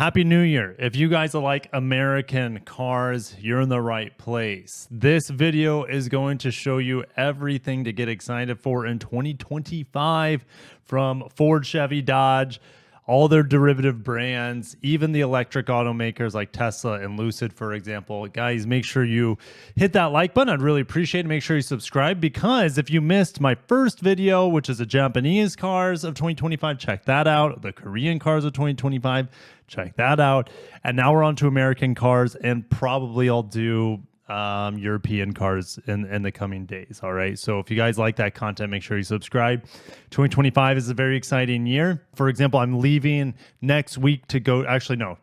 Happy New Year. If you guys like American cars, you're in the right place. This video is going to show you everything to get excited for in 2025 from Ford, Chevy, Dodge, all their derivative brands, even the electric automakers like Tesla and Lucid, for example. Guys, make sure you hit that like button. I'd really appreciate it. Make sure you subscribe, because if you missed my first video, which is the Japanese cars of 2025, check that out. The Korean cars of 2025, check that out. And now we're on to American cars, and probably I'll do European cars in the coming days. All right. So if you guys like that content, make sure you subscribe. 2025 is a very exciting year. For example, I'm leaving next week to go, actually, no,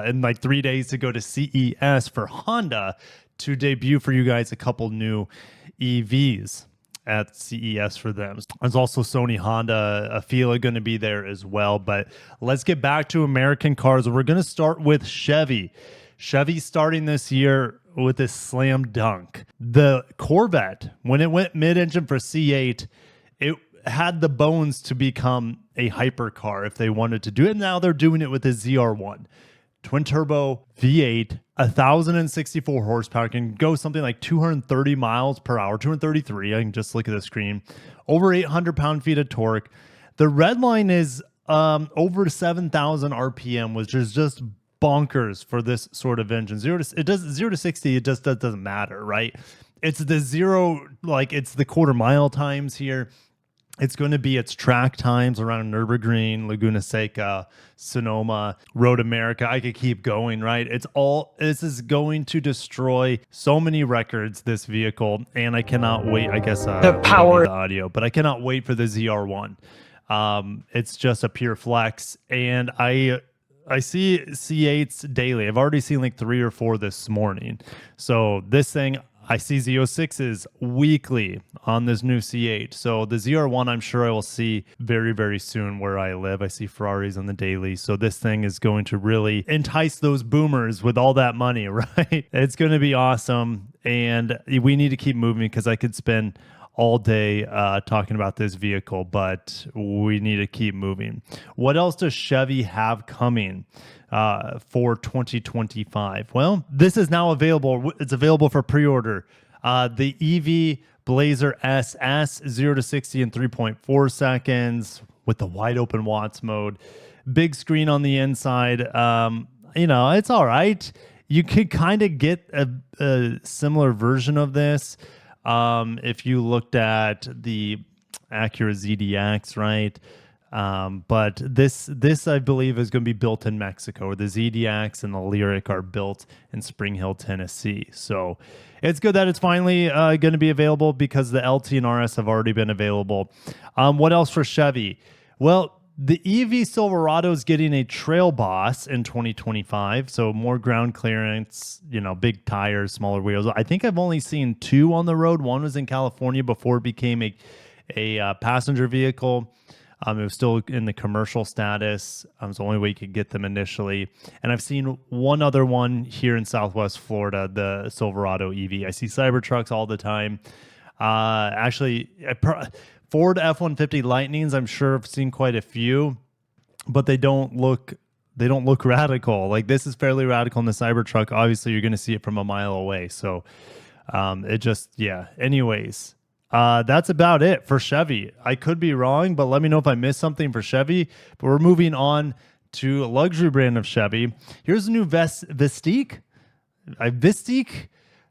in like 3 days to go to CES for Honda to debut for you guys a couple new EVs at CES for them. There's also Sony, Honda, Afeela going to be there as well. But let's get back to American cars. We're going to start with Chevy. Chevy starting this year with a slam dunk. The Corvette, when it went mid-engine for C8, it had the bones to become a hypercar if they wanted to do it. Now they're doing it with a ZR1. Twin turbo V8, 1,064 horsepower, can go something like 230 miles per hour, 233. I can just look at the screen. Over 800 pound-feet of torque. The red line is over 7,000 RPM, which is just bonkers for this sort of engine. 0 to 60, it just doesn't matter, right? It's the zero, like it's the quarter mile times here. It's going to be its track times around Nürburgring, Laguna Seca, Sonoma, Road America. I could keep going, right? This is going to destroy so many records, this vehicle, and I cannot wait. I guess the power, the audio, but I cannot wait for the ZR1. It's just a pure flex, and I see C8s daily. I've already seen like 3 or 4 this morning. So this thing, I see Z06s weekly on this new C8. So the ZR1, I'm sure I will see very, very soon where I live. I see Ferraris on the daily. So this thing is going to really entice those boomers with all that money, right? It's going to be awesome. And we need to keep moving, because I could spend all day talking about this vehicle, but we need to keep moving. What else does Chevy have coming for 2025? Well, this is now available. It's available for pre-order. The EV Blazer SS, 0 to 60 in 3.4 seconds with the wide open watts mode. Big screen on the inside. It's all right. You could kind of get a similar version of this if you looked at the Acura ZDX, right? But this I believe is going to be built in Mexico. The ZDX and the Lyric are built in Spring Hill, Tennessee. So it's good that it's finally going to be available, because the LT and RS have already been available. What else for Chevy? Well, the EV Silverado is getting a Trail Boss in 2025, so more ground clearance, big tires, smaller wheels. I think I've only seen 2 on the road. One was in California before it became a passenger vehicle. It was still in the commercial status. It was the only way you could get them initially. And I've seen one other one here in Southwest Florida, the Silverado EV. I see Cybertrucks all the time. Actually, Ford F-150 Lightnings, I'm sure I've seen quite a few, but they don't look radical. Like, this is fairly radical in the Cybertruck. Obviously, you're going to see it from a mile away. So anyways, that's about it for Chevy. I could be wrong, but let me know if I missed something for Chevy. But we're moving on to a luxury brand of Chevy. Here's a new Vistique. Vistique.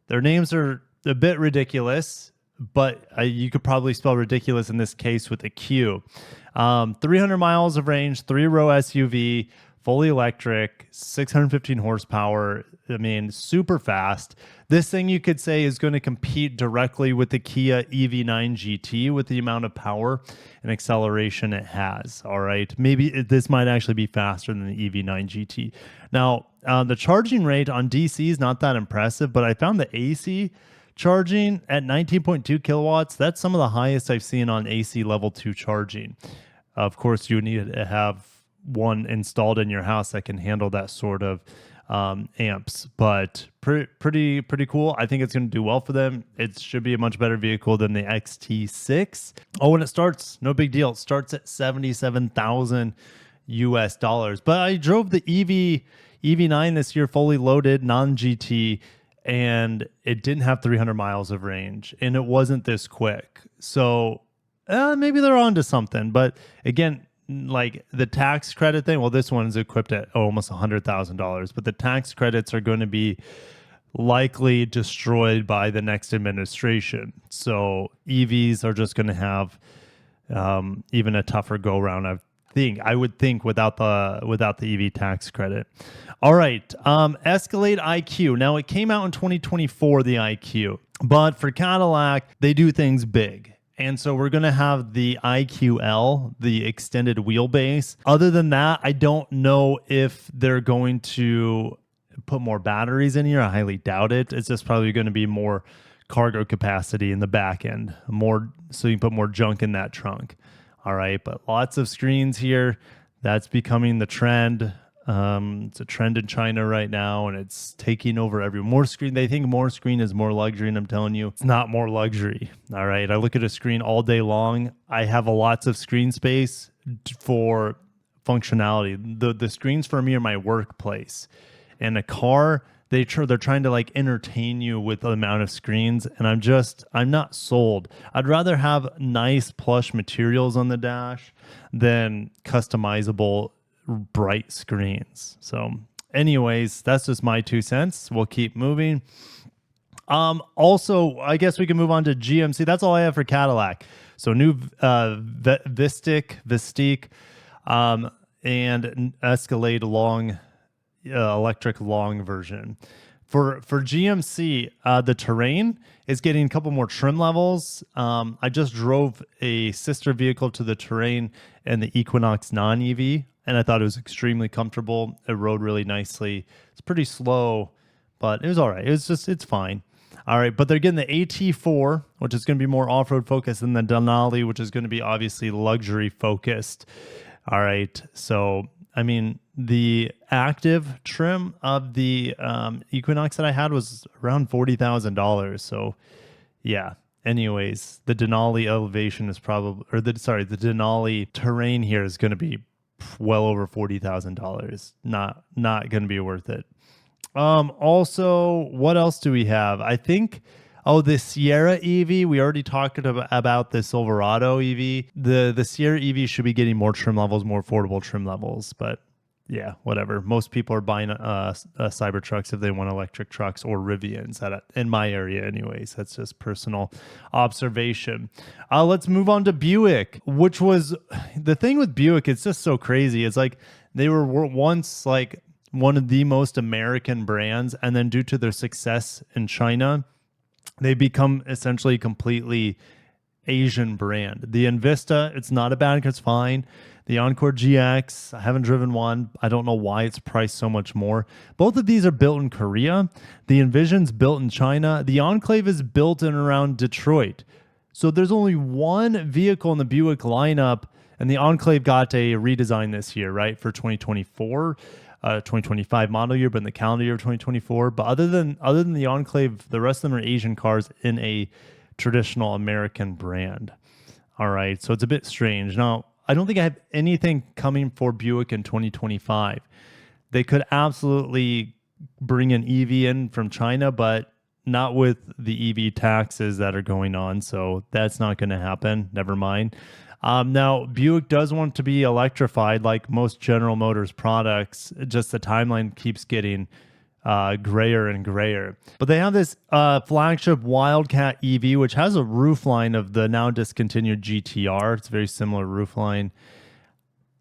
Their names are a bit ridiculous, but you could probably spell ridiculous in this case with a Q. 300 miles of range, 3-row SUV, fully electric, 615 horsepower. I mean, super fast. This thing, you could say, is going to compete directly with the Kia EV9 GT with the amount of power and acceleration it has. All right. Maybe this might actually be faster than the EV9 GT. Now, the charging rate on DC is not that impressive, but I found the AC charging at 19.2 kilowatts. That's some of the highest I've seen on AC level 2 charging. Of course, you need to have one installed in your house that can handle that sort of amps, but pretty cool. I think it's going to do well for them. It should be a much better vehicle than the XT6. Oh, and it starts, no big deal. It starts at $77,000 US dollars. But I drove the EV9 this year, fully loaded, non-GT, and it didn't have 300 miles of range, and it wasn't this quick. So maybe they're onto something. But again, like the tax credit thing, well, this one's equipped at almost $100,000, but the tax credits are going to be likely destroyed by the next administration. So EVs are just going to have even a tougher go round. I would think without the EV tax credit. All right, Escalade IQ. Now it came out in 2024, the IQ, but for Cadillac they do things big. And so we're going to have the IQL, the extended wheelbase. Other than that, I don't know if they're going to put more batteries in here. I highly doubt it. It's just probably going to be more cargo capacity in the back end, so you can put more junk in that trunk. All right, but lots of screens here. That's becoming the trend. It's a trend in China right now, and it's taking over more screen. They think more screen is more luxury, and I'm telling you, it's not more luxury. All right, I look at a screen all day long. I have lots of screen space for functionality. The screens for me are my workplace. And a car, they're trying to like entertain you with the amount of screens, and I'm not sold. I'd rather have nice plush materials on the dash than customizable bright screens. So anyways, that's just my 2 cents. We'll keep moving. Also, I guess we can move on to GMC. That's all I have for Cadillac. So new Vistique, and Escalade long electric long version. For GMC, the Terrain is getting a couple more trim levels. I just drove a sister vehicle to the Terrain and the Equinox non-EV, and I thought it was extremely comfortable. It rode really nicely. It's pretty slow, but it was all right. It's fine. All right, but they're getting the AT4, which is going to be more off-road focused, and the Denali, which is going to be obviously luxury focused. All right, so I mean, the active trim of the Equinox that I had was around $40,000. So, yeah. Anyways, the Denali elevation is probably, the Denali Terrain here is going to be well over $40,000. Not going to be worth it. Also, what else do we have? I think, the Sierra EV. We already talked about the Silverado EV. The Sierra EV should be getting more trim levels, more affordable trim levels. But yeah, whatever. Most people are buying Cybertrucks if they want electric trucks, or Rivians in my area anyways. That's just personal observation. Let's move on to Buick, which was the thing with Buick. It's just so crazy. It's like they were once like one of the most American brands, and then due to their success in China, they become essentially completely Asian brand. The Envista, it's not a bad, it's fine. The Encore GX, I haven't driven one. I don't know why it's priced so much more. Both of these are built in Korea. The Envision's built in China. The Enclave is built in around Detroit. So there's only one vehicle in the Buick lineup, and the Enclave got a redesign this year, right, for 2024. 2025 model year, but in the calendar year of 2024. But other than the Enclave, the rest of them are Asian cars in a traditional American brand. All right, so it's a bit strange. Now, I don't think I have anything coming for Buick in 2025. They could absolutely bring an EV in from China, but not with the EV taxes that are going on. So that's not going to happen. Never mind. Now, Buick does want to be electrified like most General Motors products. Just the timeline keeps getting grayer and grayer. But they have this flagship Wildcat EV, which has a roofline of the now discontinued GTR. It's a very similar roofline.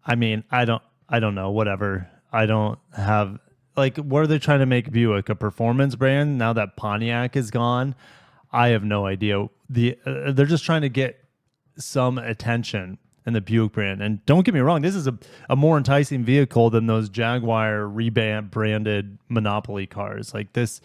I mean, I don't know, whatever. I don't have, like, what are they trying to make Buick? A performance brand now that Pontiac is gone? I have no idea. They're just trying to get some attention in the Buick brand. And don't get me wrong, this is a more enticing vehicle than those Jaguar rebranded Monopoly cars. Like this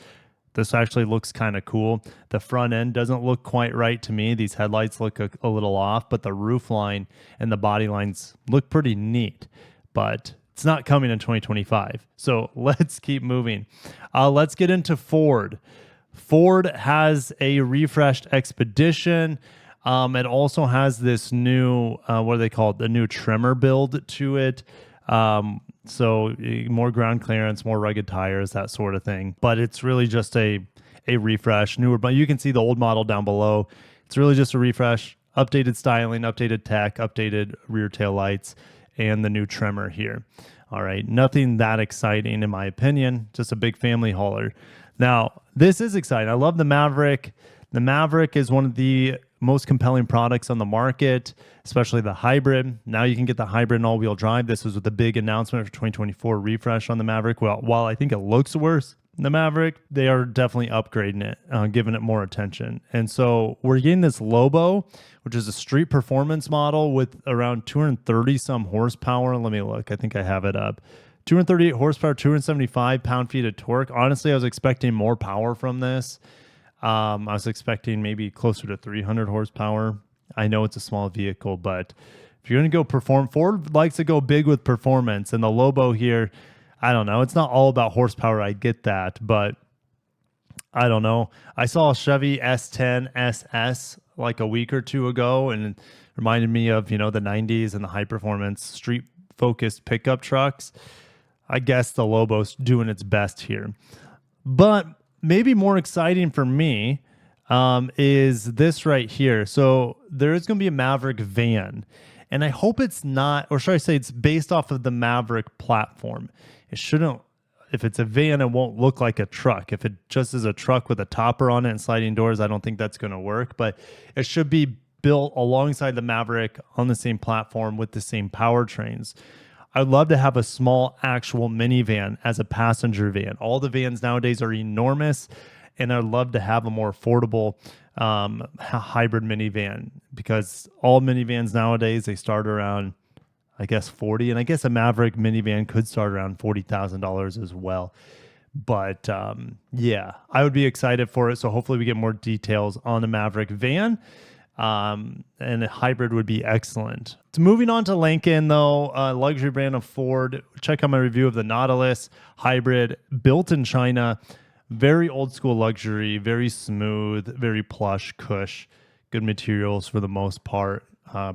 actually looks kind of cool. The front end doesn't look quite right to me. These headlights look a little off, but the roof line and the body lines look pretty neat. But it's not coming in 2025. So let's keep moving. Let's get into Ford. Ford has a refreshed Expedition. It also has this new, what do they call it? The new Tremor build to it. So more ground clearance, more rugged tires, that sort of thing. But it's really just a refresh, newer. But you can see the old model down below. It's really just a refresh, updated styling, updated tech, updated rear tail lights, and the new trimmer here. All right, nothing that exciting in my opinion, just a big family hauler. Now, this is exciting. I love the Maverick. The Maverick is one of the most compelling products on the market, especially the hybrid. Now you can get the hybrid and all-wheel drive. This was with the big announcement for 2024 refresh on the Maverick. Well, while I think it looks worse, the Maverick, they are definitely upgrading it, giving it more attention. And so we're getting this Lobo, which is a street performance model with around 230 some horsepower. Let me look. I think I have it up. 238 horsepower, 275 pound-feet of torque. Honestly, I was expecting more power from this. I was expecting maybe closer to 300 horsepower. I know it's a small vehicle, but if you're going to go perform, Ford likes to go big with performance. And the Lobo here, I don't know. It's not all about horsepower. I get that, but I don't know. I saw a Chevy S10 SS like a week or two ago, and it reminded me of, the 90s and the high performance street focused pickup trucks. I guess the Lobo's doing its best here. But maybe more exciting for me is this right here. So there is going to be a Maverick van, and I hope it's not, or should I say it's based off of the Maverick platform. It shouldn't, if it's a van, it won't look like a truck. If it just is a truck with a topper on it and sliding doors, I don't think that's going to work, but it should be built alongside the Maverick on the same platform with the same powertrains. I'd love to have a small actual minivan as a passenger van. All the vans nowadays are enormous, and I'd love to have a more affordable hybrid minivan, because all minivans nowadays, they start around, I guess, 40, and I guess a Maverick minivan could start around $40,000 as well. But yeah, I would be excited for it. So hopefully we get more details on the Maverick van. And a hybrid would be excellent. So moving on to Lincoln, though, luxury brand of Ford. Check out my review of the Nautilus hybrid, built in China. Very old school luxury, very smooth, very plush, cush, good materials for the most part.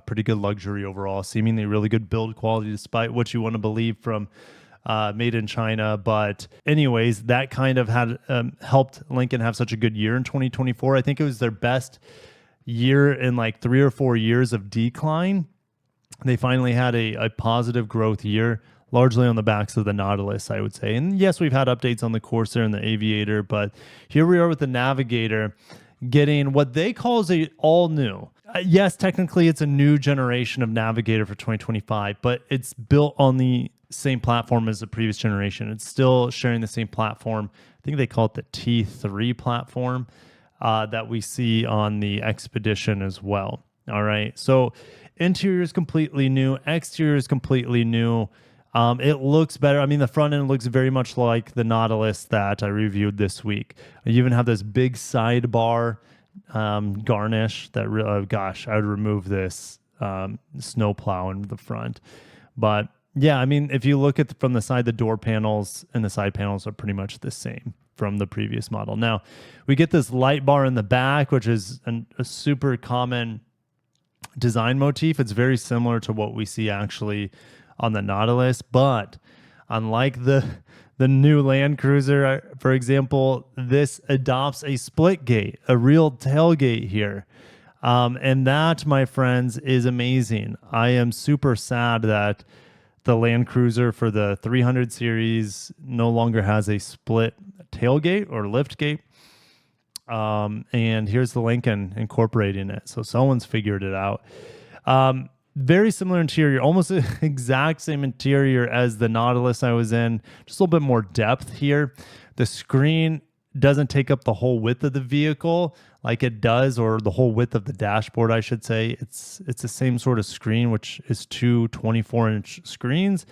Pretty good luxury overall. Seemingly really good build quality, despite what you want to believe from made in China. But anyways, that kind of had helped Lincoln have such a good year in 2024. I think it was their best year in like 3 or 4 years of decline. They finally had a positive growth year, largely on the backs of the Nautilus, I would say. And yes, we've had updates on the Corsair and the Aviator, but here we are with the Navigator getting what they call as a all new. Yes, technically it's a new generation of Navigator for 2025, but it's built on the same platform as the previous generation. It's still sharing the same platform. I think they call it the T3 platform. That we see on the Expedition as well. All right. So interior is completely new. Exterior is completely new. It looks better. I mean, the front end looks very much like the Nautilus that I reviewed this week. You even have this big sidebar garnish that, gosh, I would remove this snowplow in the front. But yeah, I mean, if you look at from the side, the door panels and the side panels are pretty much the same from the previous model. Now, we get this light bar in the back, which is a super common design motif. It's very similar to what we see actually on the Nautilus, but unlike the new Land Cruiser, for example, this adopts a split gate, a real tailgate here. And that, my friends, is amazing. I am super sad that the Land Cruiser for the 300 series no longer has a split tailgate or lift gate. And here's the Lincoln incorporating it. So someone's figured it out. Very similar interior, almost the exact same interior as the Nautilus I was in, just a little bit more depth here. The screen doesn't take up the whole width of the vehicle like it does, or the whole width of the dashboard, I should say. It's the same sort of screen, which is two 24-inch screens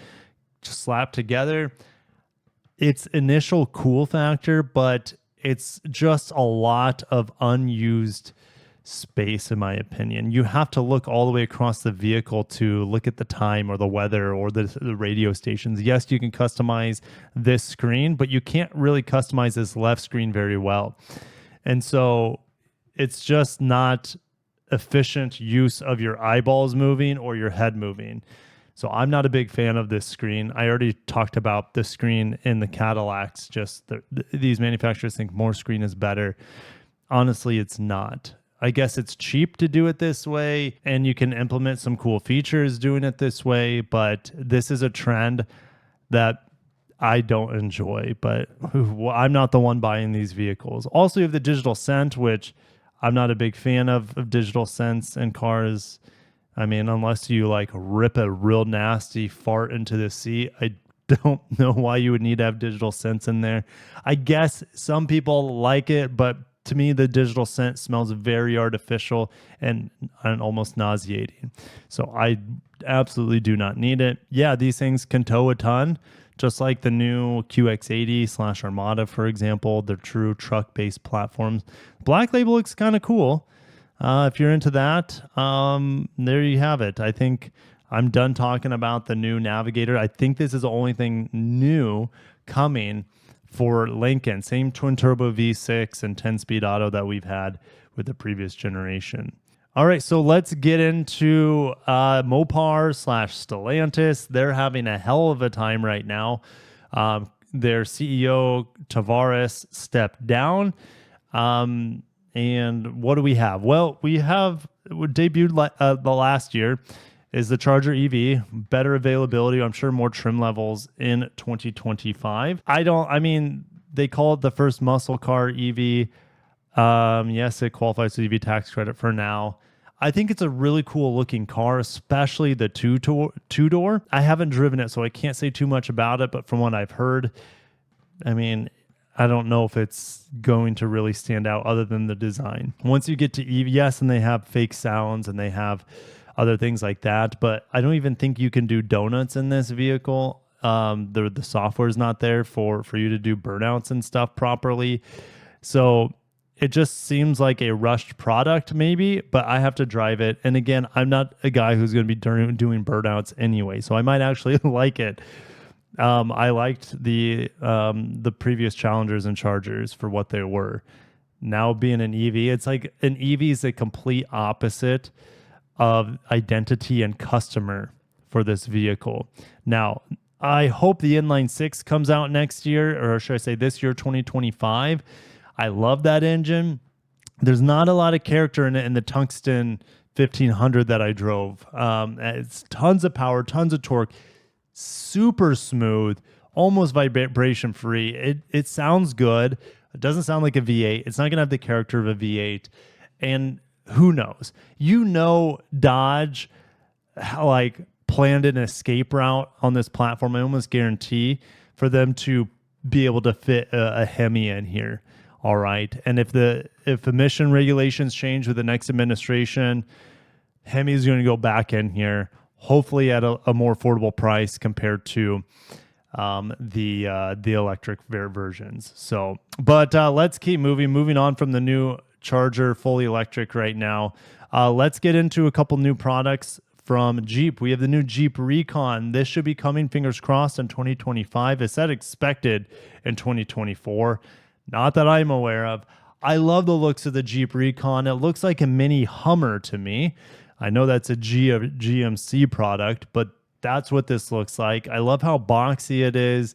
just slapped together. It's initial cool factor, but it's just a lot of unused space, in my opinion. You have to look all the way across the vehicle to look at the time or the weather or the radio stations. Yes, you can customize this screen, but you can't really customize this left screen very well. And so it's just not efficient use of your eyeballs moving or your head moving. So I'm not a big fan of this screen. I already talked about the screen in the Cadillacs. Just these manufacturers think more screen is better. Honestly, it's not. I guess it's cheap to do it this way, and you can implement some cool features doing it this way, but this is a trend that I don't enjoy, but I'm not the one buying these vehicles. Also, you have the digital scent, which I'm not a big fan of digital scents in cars. I mean, unless you like rip a real nasty fart into the seat, I don't know why you would need to have digital scents in there. I guess some people like it, but to me, the digital scent smells very artificial and almost nauseating. So I absolutely do not need it. Yeah, these things can tow a ton, just like the new QX80/Armada, for example. They're true truck-based platforms. Black Label looks kind of cool. If you're into that, there you have it. I think I'm done talking about the new Navigator. I think this is the only thing new coming for Lincoln. Same twin turbo V6 and 10-speed auto that we've had with the previous generation. All right, so let's get into Mopar/Stellantis. They're having a hell of a time right now. Their CEO, Tavares, stepped down. And what do we have? Well, we have what debuted the last year is the Charger EV, better availability, I'm sure more trim levels in 2025. I mean, they call it the first muscle car EV. Yes, it qualifies for EV tax credit for now. I think it's a really cool looking car, especially the two-door. I haven't driven it, so I can't say too much about it, but from what I've heard, I mean, I don't know if it's going to really stand out other than the design. Once you get to EV, yes, and they have fake sounds and they have other things like that, but I don't even think you can do donuts in this vehicle. The software is not there for you to do burnouts and stuff properly. So it just seems like a rushed product maybe, but I have to drive it. And again, I'm not a guy who's going to be doing burnouts anyway, so I might actually like it. I liked the previous Challengers and Chargers for what they were. Now being an EV, it's like an EV is a complete opposite of identity and customer for this vehicle. Now, I hope the inline 6 comes out next year, or should I say this year, 2025. I love that engine. There's not a lot of character in it in the Tungsten 1500 that I drove. It's tons of power, tons of torque, super smooth, almost vibration free. It sounds good. It doesn't sound like a V8. It's not going to have the character of a V8. And who knows? Dodge planned an escape route on this platform. I almost guarantee for them to be able to fit a Hemi in here. All right. And if emission regulations change with the next administration, Hemi is going to go back in here, hopefully at a more affordable price compared to the electric versions. So, but let's keep moving on from the new Charger fully electric right now. Let's get into a couple new products from Jeep. We have the new Jeep Recon. This should be coming, fingers crossed, in 2025. It's said expected in 2024. Not that I'm aware of. I love the looks of the Jeep Recon. It looks like a mini Hummer to me. I know that's a GMC product, but that's what this looks like. I love how boxy it is.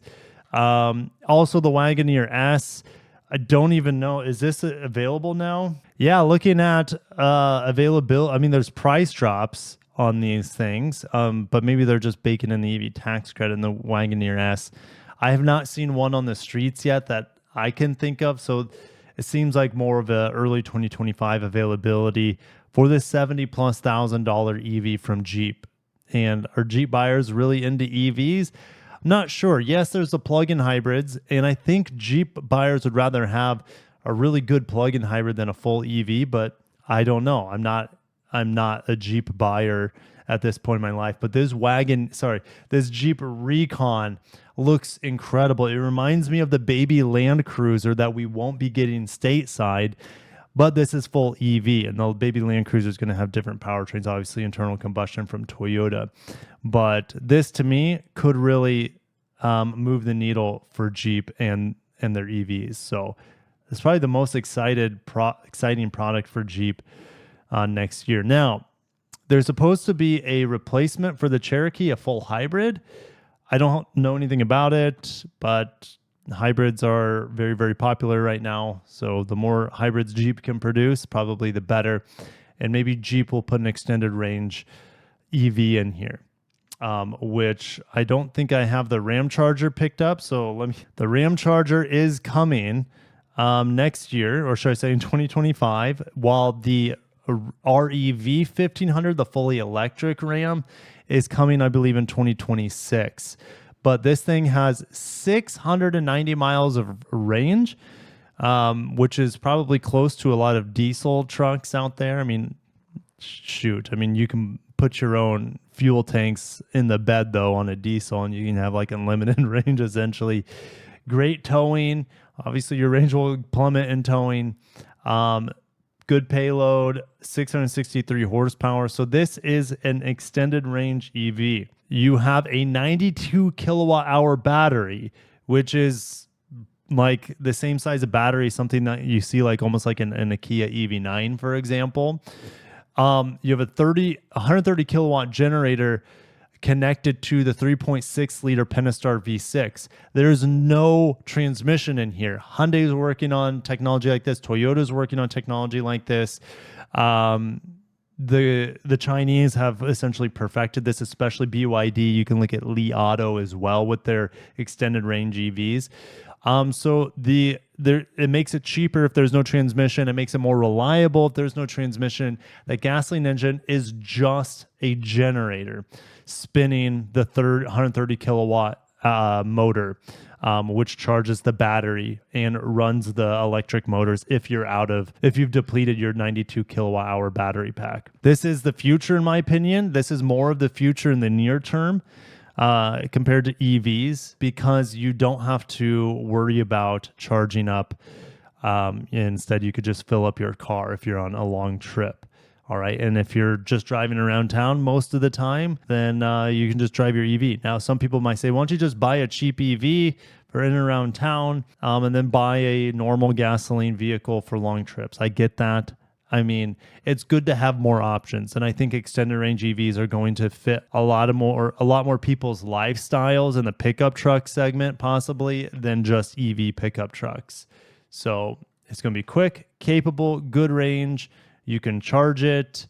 Also, the Wagoneer S. I don't even know. Is this available now? Yeah, looking at availability. I mean, there's price drops on these things, but maybe they're just baking in the EV tax credit in the Wagoneer S. I have not seen one on the streets yet that I can think of, so it seems like more of a early 2025 availability for this $70,000+ EV from Jeep. And are Jeep buyers really into EVs? I'm not sure. Yes, there's the plug-in hybrids, and I think Jeep buyers would rather have a really good plug-in hybrid than a full EV, but I don't know. I'm not a Jeep buyer at this point in my life, but this Jeep Recon looks incredible. It reminds me of the baby Land Cruiser that we won't be getting stateside, but this is full EV, and the baby Land Cruiser is going to have different powertrains, obviously internal combustion from Toyota. But this, to me, could really move the needle for Jeep and their EVs. So it's probably the most exciting product for Jeep next year. Now, There's supposed to be a replacement for the Cherokee, a full hybrid. I don't know anything about it, but hybrids are very, very popular right now. So the more hybrids Jeep can produce, probably the better. And maybe Jeep will put an extended range EV in here, which I don't think I have the Ram Charger picked up. So the Ram Charger is coming next year, or should I say in 2025, while the REV 1500, the fully electric Ram, is coming, I believe, in 2026. But this thing has 690 miles of range, which is probably close to a lot of diesel trucks out there. I mean, shoot. I mean, you can put your own fuel tanks in the bed, though, on a diesel, and you can have like unlimited range, essentially. Great towing. Obviously, your range will plummet in towing. Good payload, 663 horsepower. So this is an extended range EV. You have a 92 kilowatt hour battery, which is like the same size of battery, something that you see like almost like in a Kia EV9, for example. You have a 130 kilowatt generator connected to the 3.6 liter Pentastar V6. There's no transmission in here. Hyundai's working on technology like this. Toyota's working on technology like this. The Chinese have essentially perfected this, especially BYD. You can look at Li Auto as well with their extended range EVs. So it makes it cheaper if there's no transmission. It makes it more reliable if there's no transmission. The gasoline engine is just a generator spinning the 130 kilowatt motor, which charges the battery and runs the electric motors if you've depleted your 92 kilowatt hour battery pack. This is the future, in my opinion. This is more of the future in the near term compared to EVs, because you don't have to worry about charging up. Instead, you could just fill up your car if you're on a long trip. All right. And if you're just driving around town most of the time, then you can just drive your EV. Now, some people might say, why don't you just buy a cheap EV for in and around town, and then buy a normal gasoline vehicle for long trips? I get that. I mean, it's good to have more options. And I think extended range EVs are going to fit a lot more people's lifestyles in the pickup truck segment, possibly, than just EV pickup trucks. So it's going to be quick, capable, good range. You can charge it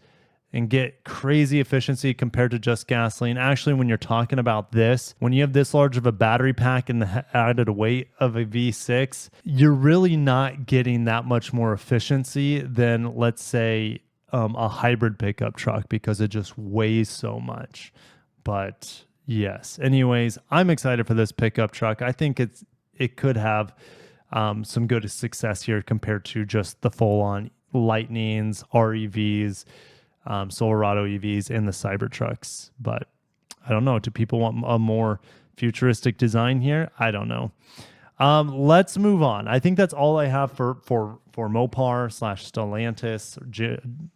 and get crazy efficiency compared to just gasoline. Actually, when you're talking about this, when you have this large of a battery pack and the added weight of a V6, you're really not getting that much more efficiency than, let's say, a hybrid pickup truck, because it just weighs so much. But yes, anyways, I'm excited for this pickup truck. I think it could have some good success here compared to just the full-on Lightnings, REVs, Silverado EVs, and the Cybertrucks. But I don't know. Do people want a more futuristic design here? I don't know. Let's move on. I think that's all I have for Mopar / Stellantis,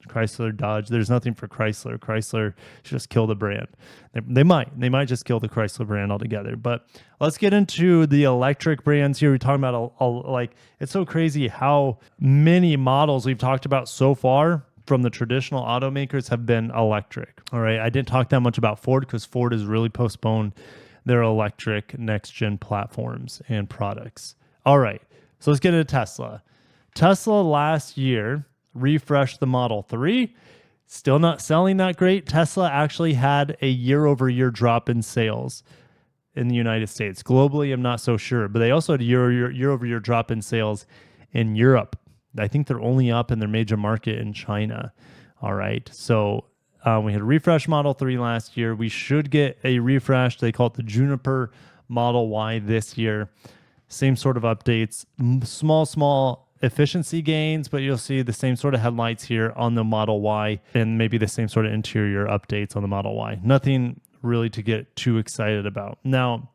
Chrysler, Dodge. There's nothing for Chrysler. Chrysler should just kill the brand. They might just kill the Chrysler brand altogether. But let's get into the electric brands here. We're talking about like, it's so crazy how many models we've talked about so far from the traditional automakers have been electric. All right, I didn't talk that much about Ford because Ford has really postponed their electric next-gen platforms and products. All right, so let's get into Tesla. Tesla last year refreshed the Model 3. Still not selling that great. Tesla actually had a year-over-year drop in sales in the United States. Globally, I'm not so sure, but they also had a year-over-year drop in sales in Europe. I think they're only up in their major market in China. All right, so we had a refresh Model 3 last year. We should get a refresh. They call it the Juniper Model Y this year. Same sort of updates, small efficiency gains, but you'll see the same sort of headlights here on the Model Y and maybe the same sort of interior updates on the Model Y. Nothing really to get too excited about. Now,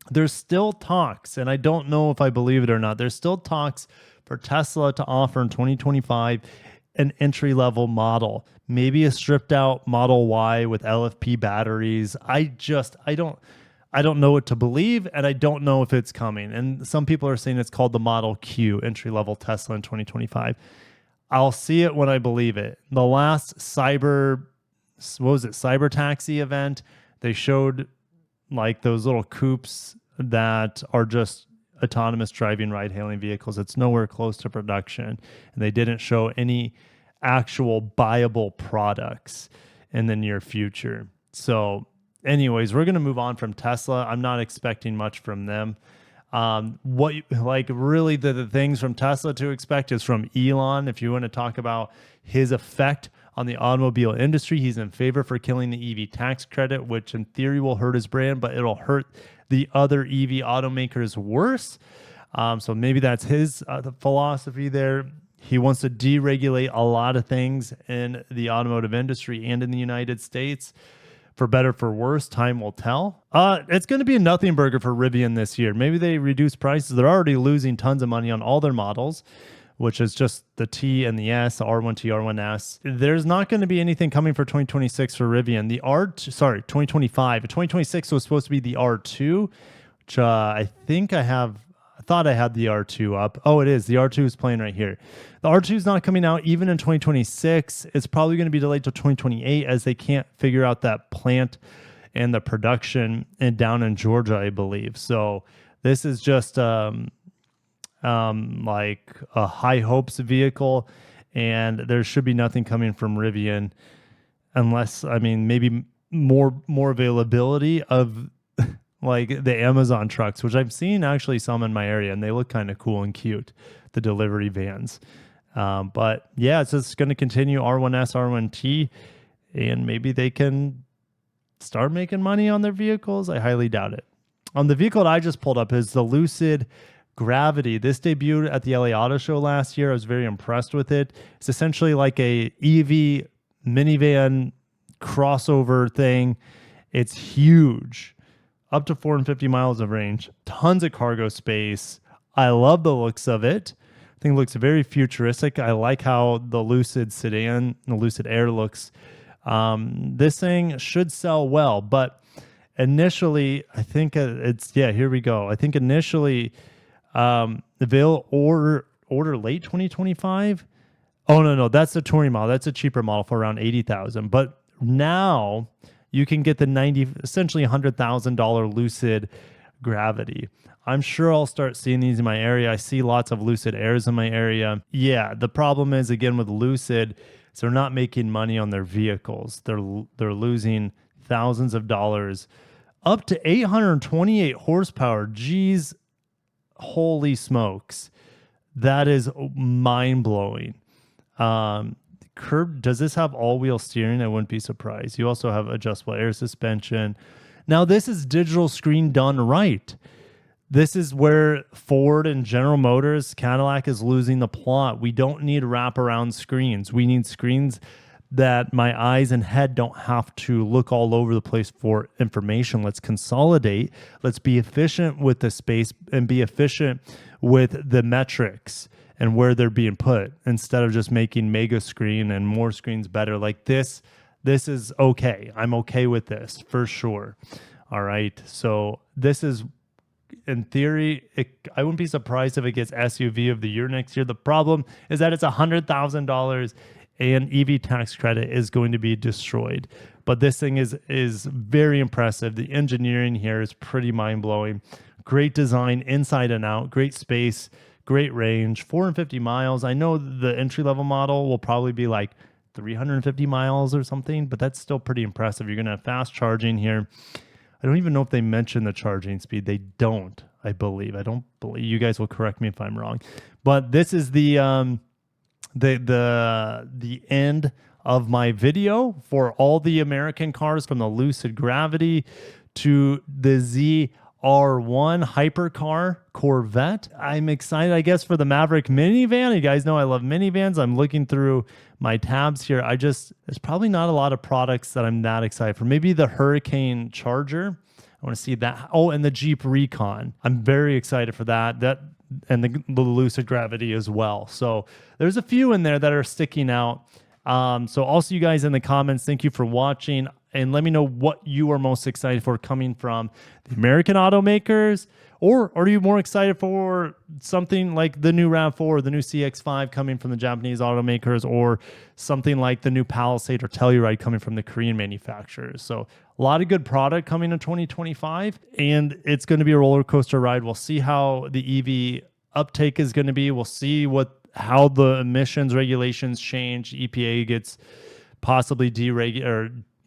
there's still talks, and I don't know if I believe it or not, there's still talks for Tesla to offer in 2025 an entry-level model, maybe a stripped-out Model Y with LFP batteries. I don't know what to believe, and I don't know if it's coming. And some people are saying it's called the Model Q, entry-level Tesla in 2025. I'll see it when I believe it. The last what was it, cyber taxi event. They showed like those little coupes that are just autonomous driving ride hailing vehicles. It's nowhere close to production, and they didn't show any actual buyable products in the near future. So anyways, we're going to move on from Tesla. I'm not expecting much from them. What like really the things from Tesla to expect is from Elon. If you want to talk about his effect on the automobile industry, he's in favor for killing the EV tax credit, which in theory will hurt his brand, but it'll hurt the other EV automakers worse. So maybe that's his the philosophy there. He wants to deregulate a lot of things in the automotive industry and in the United States. For better, for worse, time will tell. It's going to be a nothing burger for Rivian this year. Maybe they reduce prices. They're already losing tons of money on all their models, which is just the T and the S, the R1T, R1S. There's not going to be anything coming for 2026 for Rivian. 2025. 2026 was supposed to be the R2, which I thought I had the R2 up. Oh, it is. The R2 is playing right here. The R2 is not coming out even in 2026. It's probably going to be delayed to 2028 as they can't figure out that plant and the production down in Georgia, I believe. So this is just like a high hopes vehicle, and there should be nothing coming from Rivian unless, I mean, maybe more availability of like the Amazon trucks, which I've seen actually some in my area, and they look kind of cool and cute, the delivery vans. But yeah, it's just going to continue R1S, R1T, and maybe they can start making money on their vehicles. I highly doubt it. The vehicle that I just pulled up is the Lucid Gravity. This debuted at the LA Auto Show last year. I was very impressed with it. It's essentially like a EV minivan crossover thing. It's huge. Up to 450 miles of range, tons of cargo space. I love the looks of it. I think it looks very futuristic. I like how the Lucid sedan, the Lucid Air looks. This thing should sell well, but initially, I think here we go. I think initially, they'll order late 2025. Oh, no, that's the touring model. That's a cheaper model for around 80,000. But now you can get the essentially $100,000 Lucid Gravity. I'm sure I'll start seeing these in my area. I see lots of Lucid Airs in my area. Yeah, the problem is, again, with Lucid, is they're not making money on their vehicles. They're losing thousands of dollars. Up to 828 horsepower. Geez, holy smokes. That is mind-blowing. Does this have all-wheel steering? I wouldn't be surprised. You also have adjustable air suspension. Now, this is digital screen done right. This is where Ford and General Motors, Cadillac is losing the plot. We don't need wraparound screens. We need screens that my eyes and head don't have to look all over the place for information. Let's consolidate. Let's be efficient with the space and be efficient with the metrics and where they're being put, instead of just making mega screen and more screens better. Like this is okay. I'm okay with this for sure. All right. So this is, in theory, I wouldn't be surprised if it gets SUV of the year next year. The problem is that it's $100,000 and EV tax credit is going to be destroyed. But this thing is very impressive. The engineering here is pretty mind-blowing. Great design inside and out, great space, great range, 450 miles. I know the entry-level model will probably be like 350 miles or something, but that's still pretty impressive. You're going to have fast charging here. I don't even know if they mention the charging speed. They don't, I believe. I don't believe. You guys will correct me if I'm wrong. But this is the end of my video for all the American cars, from the Lucid Gravity to the ZR1 hypercar Corvette. I'm excited, I guess, for the Maverick minivan. You guys know I love minivans. I'm looking through my tabs here. There's probably not a lot of products that I'm that excited for. Maybe the Hurricane Charger. I want to see that. Oh, and the Jeep Recon. I'm very excited for that. And the Lucid Gravity as well. So there's a few in there that are sticking out. So I'll see you guys in the comments. Thank you for watching. and let me know what you are most excited for coming from the American automakers, or are you more excited for something like the new RAV4, the new CX-5 coming from the Japanese automakers, or something like the new Palisade or Telluride coming from the Korean manufacturers? So a lot of good product coming in 2025, and it's going to be a roller coaster ride. We'll see how the EV uptake is going to be. We'll see how the emissions regulations change. EPA gets possibly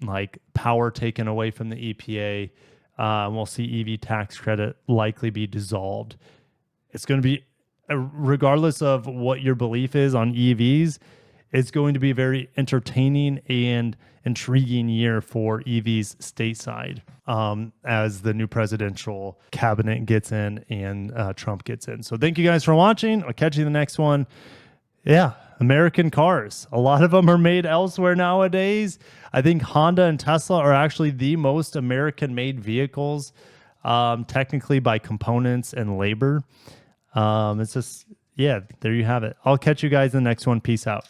like power taken away from the EPA. We'll see EV tax credit likely be dissolved. It's going to be, regardless of what your belief is on EVs, it's going to be a very entertaining and intriguing year for EVs stateside as the new presidential cabinet gets in and Trump gets in. So thank you guys for watching. I'll catch you in the next one. Yeah, American cars. A lot of them are made elsewhere nowadays. I think Honda and Tesla are actually the most American-made vehicles, technically by components and labor. It's just, yeah, there you have it. I'll catch you guys in the next one. Peace out.